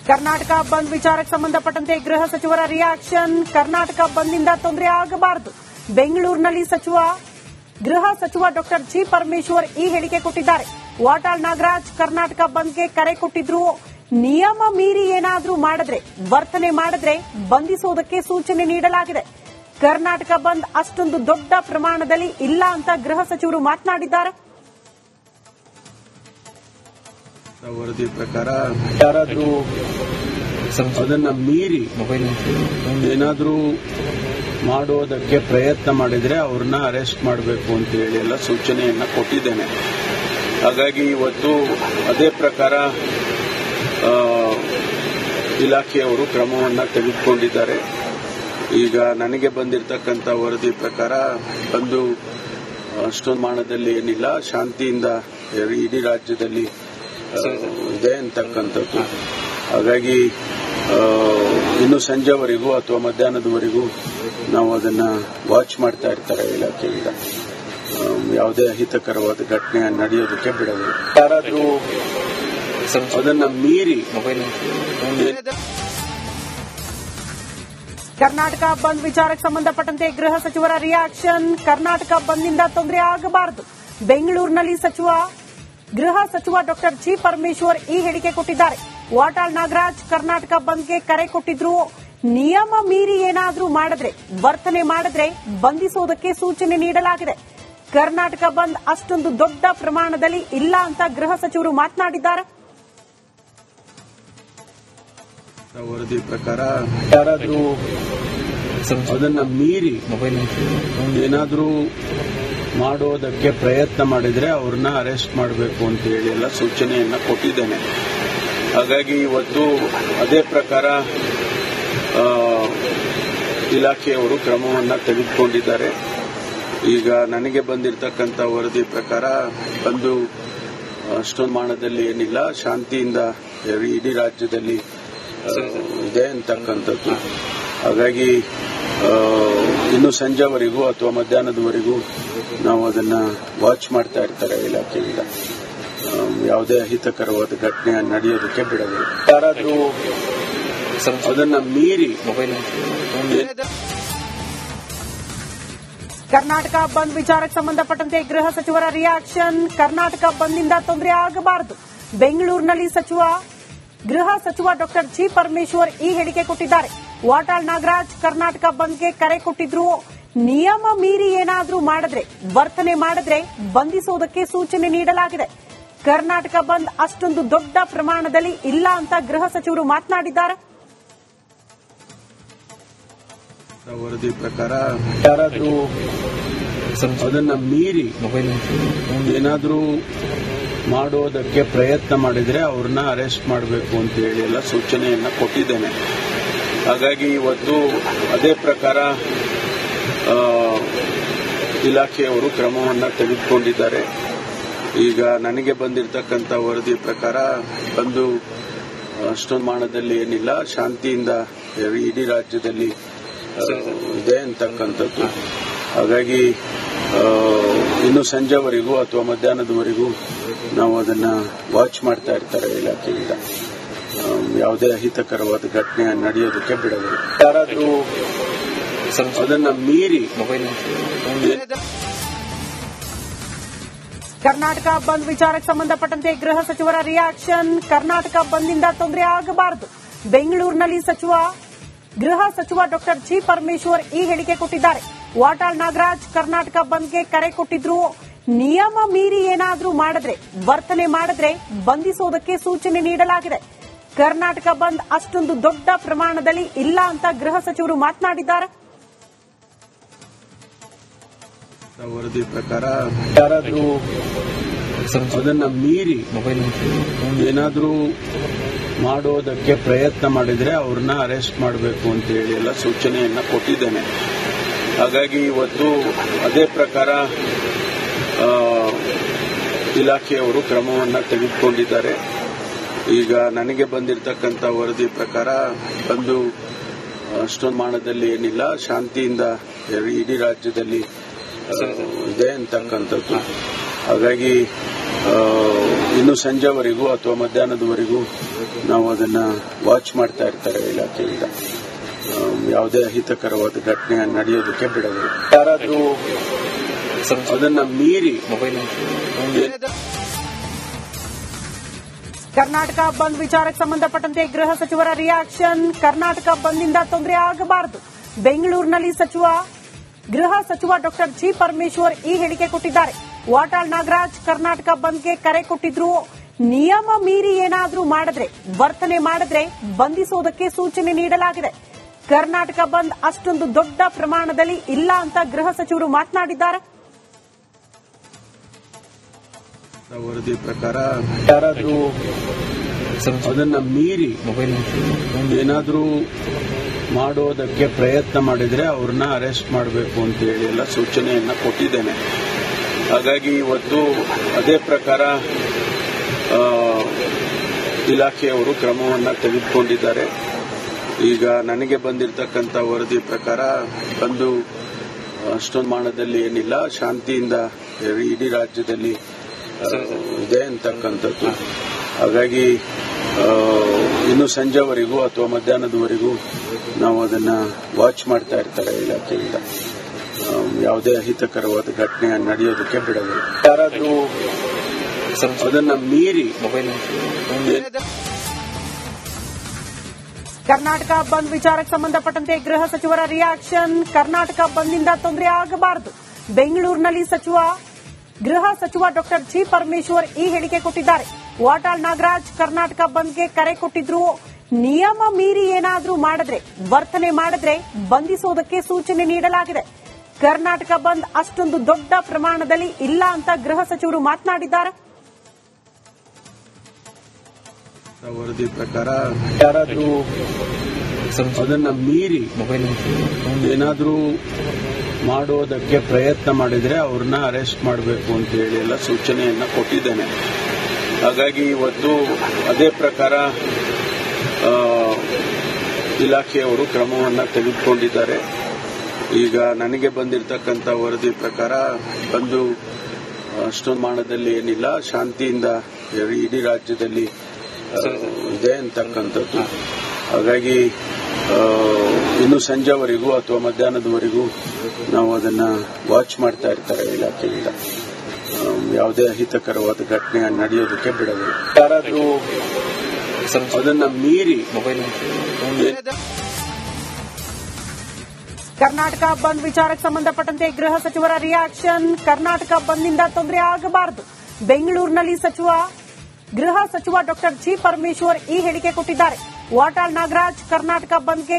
ಕರ್ನಾಟಕ ಬಂದ್ ವಿಚಾರಕ್ಕೆ ಸಂಬಂಧಪಟ್ಟಂತೆ ಗೃಹ ಸಚಿವರ ರಿಯಾಕ್ಷನ್. ಕರ್ನಾಟಕ ಬಂದ್ನಿಂದ ತೊಂದರೆ ಆಗಬಾರದು. ಬೆಂಗಳೂರಿನಲ್ಲಿ ಗೃಹ ಸಚಿವ ಡಾಕ್ಟರ್ ಜಿ ಪರಮೇಶ್ವರ್ ಈ ಹೇಳಿಕೆ ಕೊಟ್ಟಿದ್ದಾರೆ. ವಾಟಾಳ್ ನಾಗರಾಜ್ ಕರ್ನಾಟಕ ಬಂದ್ಗೆ ಕರೆ ಕೊಟ್ಟಿದ್ರು. ನಿಯಮ ಮೀರಿ ಏನಾದರೂ ವರ್ತನೆ ಮಾಡಿದ್ರೆ ಬಂಧಿಸೋದಕ್ಕೆ ಸೂಚನೆ ನೀಡಲಾಗಿದೆ. ಕರ್ನಾಟಕ ಬಂದ್ ಅಷ್ಟೊಂದು ದೊಡ್ಡ ಪ್ರಮಾಣದಲ್ಲಿ ಇಲ್ಲ ಅಂತ ಗೃಹ ಸಚಿವರು ಮಾತನಾಡಿದ್ದಾರೆ. ವರದಿ ಪ್ರಕಾರ ಯಾರಾದರೂ ಅದನ್ನ ಮೀರಿ ಏನಾದರೂ ಮಾಡೋದಕ್ಕೆ ಪ್ರಯತ್ನ ಮಾಡಿದ್ರೆ ಅವ್ರನ್ನ ಅರೆಸ್ಟ್ ಮಾಡಬೇಕು ಅಂತ ಹೇಳಿ ಎಲ್ಲ ಸೂಚನೆಯನ್ನ ಕೊಟ್ಟಿದ್ದೇನೆ. ಹಾಗಾಗಿ ಇವತ್ತು ಅದೇ ಪ್ರಕಾರ ಇಲಾಖೆಯವರು ಕ್ರಮವನ್ನ ತೆಗೆದುಕೊಂಡಿದ್ದಾರೆ. ಈಗ ನನಗೆ ಬಂದಿರತಕ್ಕಂಥ ವರದಿ ಪ್ರಕಾರ ಬಂದು ಅಷ್ಟೊಂದು ಪ್ರಮಾಣದಲ್ಲಿ ಏನಿಲ್ಲ, ಶಾಂತಿಯಿಂದ ಇಡೀ ರಾಜ್ಯದಲ್ಲಿ ಇದೆ ಅಂತಕ್ಕಂಥದ್ದು. ಹಾಗಾಗಿ ಇನ್ನು ಸಂಜೆವರೆಗೂ ಅಥವಾ ಮಧ್ಯಾಹ್ನದವರೆಗೂ ನಾವು ಅದನ್ನ ವಾಚ್ ಮಾಡ್ತಾ ಇರ್ತಾರೆ ಇಲಾಖೆಯಿಂದ. ಯಾವುದೇ ಅಹಿತಕರವಾದ ಘಟನೆ ನಡೆಯೋದಕ್ಕೆ ಬಿಡೋದು. ಯಾರಾದರೂ ಅದನ್ನ ಮೀರಿ ಕರ್ನಾಟಕ ಬಂದ್ ವಿಚಾರಕ್ಕೆ ಸಂಬಂಧಪಟ್ಟಂತೆ ಗೃಹ ಸಚಿವರ ರಿಯಾಕ್ಷನ್. ಕರ್ನಾಟಕ ಬಂದ್ನಿಂದ ತೊಂದರೆ ಆಗಬಾರದು. ಬೆಂಗಳೂರಿನಲ್ಲಿ ಗೃಹ ಸಚಿವ ಡಾಕ್ಟರ್ ಜಿ ಪರಮೇಶ್ವರ್ ಈ ಹೇಳಿಕೆ ಕೊಟ್ಟಿದ್ದಾರೆ. ವಾಟಾಳ್ ನಾಗರಾಜ್ ಕರ್ನಾಟಕ ಬಂದ್ಗೆ ಕರೆ ಕೊಟ್ಟಿದ್ರು. ನಿಯಮ ಮೀರಿ ಏನಾದರೂ ವರ್ತನೆ ಮಾಡಿದ್ರೆ ಬಂಧಿಸೋದಕ್ಕೆ ಸೂಚನೆ ನೀಡಲಾಗಿದೆ. ಕರ್ನಾಟಕ ಬಂದ್ ಅಷ್ಟೊಂದು ದೊಡ್ಡ ಪ್ರಮಾಣದಲ್ಲಿ ಇಲ್ಲ ಅಂತ ಗೃಹ ಸಚಿವರು ಮಾತನಾಡಿದ್ದಾರೆ. ವರದಿ ಪ್ರಕಾರ ಯಾರಾದರೂ ಅದನ್ನ ಮೀರಿ ಏನಾದರೂ ಮಾಡೋದಕ್ಕೆ ಪ್ರಯತ್ನ ಮಾಡಿದ್ರೆ ಅವ್ರನ್ನ ಅರೆಸ್ಟ್ ಮಾಡಬೇಕು ಅಂತ ಹೇಳಿ ಎಲ್ಲ ಸೂಚನೆಯನ್ನ ಕೊಟ್ಟಿದ್ದೇನೆ. ಹಾಗಾಗಿ ಇವತ್ತು ಅದೇ ಪ್ರಕಾರ ಇಲಾಖೆಯವರು ಕ್ರಮವನ್ನ ತೆಗೆದುಕೊಂಡಿದ್ದಾರೆ. ಈಗ ನನಗೆ ಬಂದಿರತಕ್ಕಂಥ ವರದಿ ಪ್ರಕಾರ ಬಂದು ಅಷ್ಟೊಂದು ಪ್ರಮಾಣದಲ್ಲಿ ಏನಿಲ್ಲ, ಶಾಂತಿಯಿಂದ ಇಡೀ ರಾಜ್ಯದಲ್ಲಿ ಇದೆ ಅಂತಕ್ಕಂಥದ್ದು. ಹಾಗಾಗಿ ಇನ್ನು ಸಂಜೆವರೆಗೂ ಅಥವಾ ಮಧ್ಯಾಹ್ನದವರೆಗೂ ನಾವು ಅದನ್ನ ವಾಚ್ ಮಾಡ್ತಾ ಇರ್ತಾರೆ ಇಲಾಖೆಯಿಂದ. ಯಾವುದೇ ಅಹಿತಕರವಾದ ಘಟನೆ ನಡೆಯೋದಕ್ಕೆ ಬಿಡೋದು. ಯಾರಾದರೂ ಅದನ್ನ ಮೀರಿ ಕರ್ನಾಟಕ ಬಂದ್ ವಿಚಾರಕ್ಕೆ ಸಂಬಂಧಪಟ್ಟಂತೆ ಗೃಹ ಸಚಿವರ ರಿಯಾಕ್ಷನ್. ಕರ್ನಾಟಕ ಬಂದ್ನಿಂದ ತೊಂದರೆ ಆಗಬಾರದು. ಬೆಂಗಳೂರಿನಲ್ಲಿ ಗೃಹ ಸಚಿವ ಡಾಕ್ಟರ್ ಜಿ ಪರಮೇಶ್ವರ್ ಈ ಹೇಳಿಕೆ ಕೊಟ್ಟಿದ್ದಾರೆ. ವಾಟಾಳ್ ನಾಗರಾಜ್ ಕರ್ನಾಟಕ ಬಂದ್ಗೆ ಕರೆ ಕೊಟ್ಟಿದ್ರು. ನಿಯಮ ಮೀರಿ ಏನಾದರೂ ವರ್ತನೆ ಮಾಡಿದ್ರೆ ಬಂಧಿಸೋದಕ್ಕೆ ಸೂಚನೆ ನೀಡಲಾಗಿದೆ. ಕರ್ನಾಟಕ ಬಂದ್ ಅಷ್ಟೊಂದು ದೊಡ್ಡ ಪ್ರಮಾಣದಲ್ಲಿ ಇಲ್ಲ ಅಂತ ಗೃಹ ಸಚಿವರು ಮಾತನಾಡಿದ್ದಾರೆ. ವರದಿ ಪ್ರಕಾರ ಯಾರಾದರೂ ಅದನ್ನ ಮೀರಿ ಏನಾದರೂ ಮಾಡೋದಕ್ಕೆ ಪ್ರಯತ್ನ ಮಾಡಿದ್ರೆ ಅವ್ರನ್ನ ಅರೆಸ್ಟ್ ಮಾಡಬೇಕು ಅಂತ ಹೇಳಿ ಎಲ್ಲ ಸೂಚನೆಯನ್ನ ಕೊಟ್ಟಿದ್ದೇನೆ. ಹಾಗಾಗಿ ಇವತ್ತು ಅದೇ ಪ್ರಕಾರ ಇಲಾಖೆಯವರು ಕ್ರಮವನ್ನ ತೆಗೆದುಕೊಂಡಿದ್ದಾರೆ. ಈಗ ನನಗೆ ಬಂದಿರತಕ್ಕಂಥ ವರದಿ ಪ್ರಕಾರ ಬಂದು ಅಷ್ಟೊಂದು ಪ್ರಮಾಣದಲ್ಲಿ ಏನಿಲ್ಲ, ಶಾಂತಿಯಿಂದ ಇಡೀ ರಾಜ್ಯದಲ್ಲಿ ಇದೆ ಅಂತಕ್ಕಂಥದ್ದು. ಹಾಗಾಗಿ ಇನ್ನು ಸಂಜೆವರೆಗೂ ಅಥವಾ ಮಧ್ಯಾಹ್ನದವರೆಗೂ ನಾವು ಅದನ್ನ ವಾಚ್ ಮಾಡ್ತಾ ಇರ್ತಾರೆ ಇಲಾಖೆಯಿಂದ. ಯಾವುದೇ ಅಹಿತಕರವಾದ ಘಟನೆ ನಡೆಯೋದಕ್ಕೆ ಬಿಡೋದು. ಯಾರಾದರೂ ಅದನ್ನ ಮೀರಿ ಕರ್ನಾಟಕ ಬಂದ್ ವಿಚಾರಕ್ಕೆ ಸಂಬಂಧಪಟ್ಟಂತೆ ಗೃಹ ಸಚಿವರ ರಿಯಾಕ್ಷನ್. ಕರ್ನಾಟಕ ಬಂದ್ನಿಂದ ತೊಂದರೆ ಆಗಬಾರದು. ಬೆಂಗಳೂರಿನಲ್ಲಿ ಗೃಹ ಸಚಿವ ಡಾಕ್ಟರ್ ಜಿ ಪರಮೇಶ್ವರ್ ಈ ಹೇಳಿಕೆ ಕೊಟ್ಟಿದ್ದಾರೆ. ವಾಟಾಳ್ ನಾಗರಾಜ್ ಕರ್ನಾಟಕ ಬಂದ್ಗೆ ಕರೆ ಕೊಟ್ಟಿದ್ರು. ನಿಯಮ ಮೀರಿ ಏನಾದರೂ ವರ್ತನೆ ಮಾಡಿದ್ರೆ ಬಂಧಿಸೋದಕ್ಕೆ ಸೂಚನೆ ನೀಡಲಾಗಿದೆ. ಕರ್ನಾಟಕ ಬಂದ್ ಅಷ್ಟೊಂದು ದೊಡ್ಡ ಪ್ರಮಾಣದಲ್ಲಿ ಇಲ್ಲ ಅಂತ ಗೃಹ ಸಚಿವರು ಮಾತನಾಡಿದ್ದಾರೆ. ವರದಿ ಪ್ರಕಾರ ಯಾರಾದರೂ ಅದನ್ನ ಮೀರಿ ಏನಾದರೂ ಮಾಡೋದಕ್ಕೆ ಪ್ರಯತ್ನ ಮಾಡಿದ್ರೆ ಅವ್ರನ್ನ ಅರೆಸ್ಟ್ ಮಾಡಬೇಕು ಅಂತ ಹೇಳಿ ಎಲ್ಲ ಸೂಚನೆಯನ್ನ ಕೊಟ್ಟಿದ್ದೇನೆ. ಹಾಗಾಗಿ ಇವತ್ತು ಅದೇ ಪ್ರಕಾರ ಇಲಾಖೆಯವರು ಕ್ರಮವನ್ನ ತೆಗೆದುಕೊಂಡಿದ್ದಾರೆ. ಈಗ ನನಗೆ ಬಂದಿರತಕ್ಕಂಥ ವರದಿ ಪ್ರಕಾರ ಬಂದು ಅಷ್ಟೊಂದು ಪ್ರಮಾಣದಲ್ಲಿ ಏನಿಲ್ಲ, ಶಾಂತಿಯಿಂದ ಇಡೀ ರಾಜ್ಯದಲ್ಲಿ ಇದೆ ಅಂತಕ್ಕಂಥದ್ದು. ಹಾಗಾಗಿ ಇನ್ನು ಸಂಜೆವರೆಗೂ ಅಥವಾ ಮಧ್ಯಾಹ್ನದವರೆಗೂ ನಾವು ಅದನ್ನ ವಾಚ್ ಮಾಡ್ತಾ ಇರ್ತಾರೆ ಇಲಾಖೆಯಿಂದ. ಯಾವುದೇ ಅಹಿತಕರವಾದ ಘಟನೆ ನಡೆಯೋದಕ್ಕೆ ಬಿಡೋದಿಲ್ಲ. ಯಾರಾದ್ರೂ ಅದನ್ನ ಮೀರಿ ಕರ್ನಾಟಕ ಬಂದ್ ವಿಚಾರಕ್ಕೆ ಸಂಬಂಧಪಟ್ಟಂತೆ ಗೃಹ ಸಚಿವರ ರಿಯಾಕ್ಷನ್. ಕರ್ನಾಟಕ ಬಂದ್ನಿಂದ ತೊಂದರೆ ಆಗಬಾರದು. ಬೆಂಗಳೂರಿನಲ್ಲಿ ಗೃಹ ಸಚಿವ ಡಾಕ್ಟರ್ ಜಿ ಪರಮೇಶ್ವರ್ ಈ ಹೇಳಿಕೆ ಕೊಟ್ಟಿದ್ದಾರೆ. ವಾಟಾಳ್ ನಾಗರಾಜ್ ಕರ್ನಾಟಕ ಬಂದ್ಗೆ ಕರೆ ಕೊಟ್ಟಿದ್ರು. ನಿಯಮ ಮೀರಿ ಏನಾದರೂ ಮಾಡಿದ್ರೆ, ವರ್ತನೆ ಮಾಡಿದ್ರೆ ಬಂಧಿಸೋದಕ್ಕೆ ಸೂಚನೆ ನೀಡಲಾಗಿದೆ. ಕರ್ನಾಟಕ ಬಂದ್ ಅಷ್ಟೊಂದು ದೊಡ್ಡ ಪ್ರಮಾಣದಲ್ಲಿ ಇಲ್ಲ ಅಂತ ಗೃಹ ಸಚಿವರು ಮಾತನಾಡಿದ್ದಾರೆ. ವರದಿ ಪ್ರಕಾರ ಯಾರಾದ್ರೂ ಅದನ್ನ ಮೀರಿ ಏನಾದ್ರೂ ಮಾಡೋದಕ್ಕೆ ಪ್ರಯತ್ನ ಮಾಡಿದ್ರೆ ಅವ್ರನ್ನ ಅರೆಸ್ಟ್ ಮಾಡಬೇಕು ಅಂತ ಹೇಳಿ ಎಲ್ಲ ಸೂಚನೆಯನ್ನ ಕೊಟ್ಟಿದ್ದೇನೆ. ಹಾಗಾಗಿ ಇವತ್ತು ಅದೇ ಪ್ರಕಾರ ಇಲಾಖೆಯವರು ಕ್ರಮವನ್ನ ತೆಗೆದುಕೊಂಡಿದ್ದಾರೆ. ಈಗ ನನಗೆ ಬಂದಿರತಕ್ಕಂಥ ವರದಿ ಪ್ರಕಾರ ಬಂದು ಅಷ್ಟೊಂದು ಪ್ರಮಾಣದಲ್ಲಿ ಏನಿಲ್ಲ, ಶಾಂತಿಯಿಂದ ಇಡೀ ರಾಜ್ಯದಲ್ಲಿ ಇದೆ ಅಂತಕ್ಕಂಥದ್ದು. ಹಾಗಾಗಿ ಇನ್ನು ಸಂಜೆವರೆಗೂ ಅಥವಾ ಮಧ್ಯಾಹ್ನದವರೆಗೂ ನಾವು ಅದನ್ನ ವಾಚ್ ಮಾಡ್ತಾ ಇರ್ತಾರೆ ಇಲಾಖೆಯಿಂದ. ಯಾವುದೇ ಅಹಿತಕರವಾದ ಘಟನೆ ನಡೆಯೋದಕ್ಕೆ ಬಿಡೋದಿಲ್ಲ. ಯಾರಾದ್ರೂ ಅದನ್ನ ಮೀರಿ ಕರ್ನಾಟಕ ಬಂದ್ ವಿಚಾರಕ್ಕೆ ಸಂಬಂಧಪಟ್ಟಂತೆ ಗೃಹ ಸಚಿವರ ರಿಯಾಕ್ಷನ್. ಕರ್ನಾಟಕ ಬಂದ್ನಿಂದ ತೊಂದರೆ ಆಗಬಾರದು. ಬೆಂಗಳೂರಿನಲ್ಲಿ ಗೃಹ ಸಚಿವ ಡಾಕ್ಟರ್ ಜಿ ಪರಮೇಶ್ವರ್ ಈ ಹೇಳಿಕೆ ಕೊಟ್ಟಿದ್ದಾರೆ. ವಾಟಾಳ್ ನಾಗರಾಜ್ ಕರ್ನಾಟಕ ಬಂದ್ಗೆ ಕರೆ ಕೊಟ್ಟಿದ್ರು. ನಿಯಮ ಮೀರಿ ಏನಾದರೂ ಮಾಡಿದ್ರೆ, ವರ್ತನೆ ಮಾಡಿದ್ರೆ ಬಂಧಿಸೋದಕ್ಕೆ ಸೂಚನೆ ನೀಡಲಾಗಿದೆ. ಕರ್ನಾಟಕ ಬಂದ್ ಅಷ್ಟೊಂದು ದೊಡ್ಡ ಪ್ರಮಾಣದಲ್ಲಿ ಇಲ್ಲ ಅಂತ ಗೃಹ ಸಚಿವರು ಮಾತನಾಡಿದ್ದಾರೆ. ವರದಿ ಪ್ರಕಾರ ಯಾರಾದ್ರೂ ಅದನ್ನ ಮೀರಿ ಏನಾದ್ರೂ ಮಾಡೋದಕ್ಕೆ ಪ್ರಯತ್ನ ಮಾಡಿದ್ರೆ ಅವ್ರನ್ನ ಅರೆಸ್ಟ್ ಮಾಡಬೇಕು ಅಂತ ಹೇಳಿ ಎಲ್ಲ ಸೂಚನೆಯನ್ನ ಕೊಟ್ಟಿದ್ದೇನೆ. ಹಾಗಾಗಿ ಇವತ್ತು ಅದೇ ಪ್ರಕಾರ ಇಲಾಖೆಯವರು ಕ್ರಮವನ್ನ ತೆಗೆದುಕೊಂಡಿದ್ದಾರೆ. ಈಗ ನನಗೆ ಬಂದಿರತಕ್ಕಂಥ ವರದಿ ಪ್ರಕಾರ ಬಂದು ಅಷ್ಟೊಂದು ಪ್ರಮಾಣದಲ್ಲಿ ಏನಿಲ್ಲ, ಶಾಂತಿಯಿಂದ ಇಡೀ ರಾಜ್ಯದಲ್ಲಿ ಇದೆ ಅಂತಕ್ಕಂಥದ್ದು. ಹಾಗಾಗಿ ಇನ್ನು ಸಂಜೆವರೆಗೂ ಅಥವಾ ಮಧ್ಯಾಹ್ನದವರೆಗೂ ನಾವು ಅದನ್ನ ವಾಚ್ ಮಾಡ್ತಾ ಇರ್ತಾರೆ ಇಲಾಖೆಯಿಂದ. ಯಾವುದೇ ಅಹಿತಕರವಾದ ಘಟನೆ ನಡೆಯೋದಕ್ಕೆ ಬಿಡೋದಿಲ್ಲ. ಯಾರಾದ್ರೂ ಅದನ್ನ ಮೀರಿ ಕರ್ನಾಟಕ ಬಂದ್ ವಿಚಾರಕ್ಕೆ ಸಂಬಂಧಪಟ್ಟಂತೆ ಗೃಹ ಸಚಿವರ ರಿಯಾಕ್ಷನ್. ಕರ್ನಾಟಕ ಬಂದ್ನಿಂದ ತೊಂದರೆ ಆಗಬಾರದು. ಬೆಂಗಳೂರಿನಲ್ಲಿ ಗೃಹ ಸಚಿವ ಡಾಕ್ಟರ್ ಜಿ ಪರಮೇಶ್ವರ್ ಈ ಹೇಳಿಕೆ ಕೊಟ್ಟಿದ್ದಾರೆ. ವಾಟಾಳ್ ನಾಗರಾಜ್ ಕರ್ನಾಟಕ ಬಂದ್ಗೆ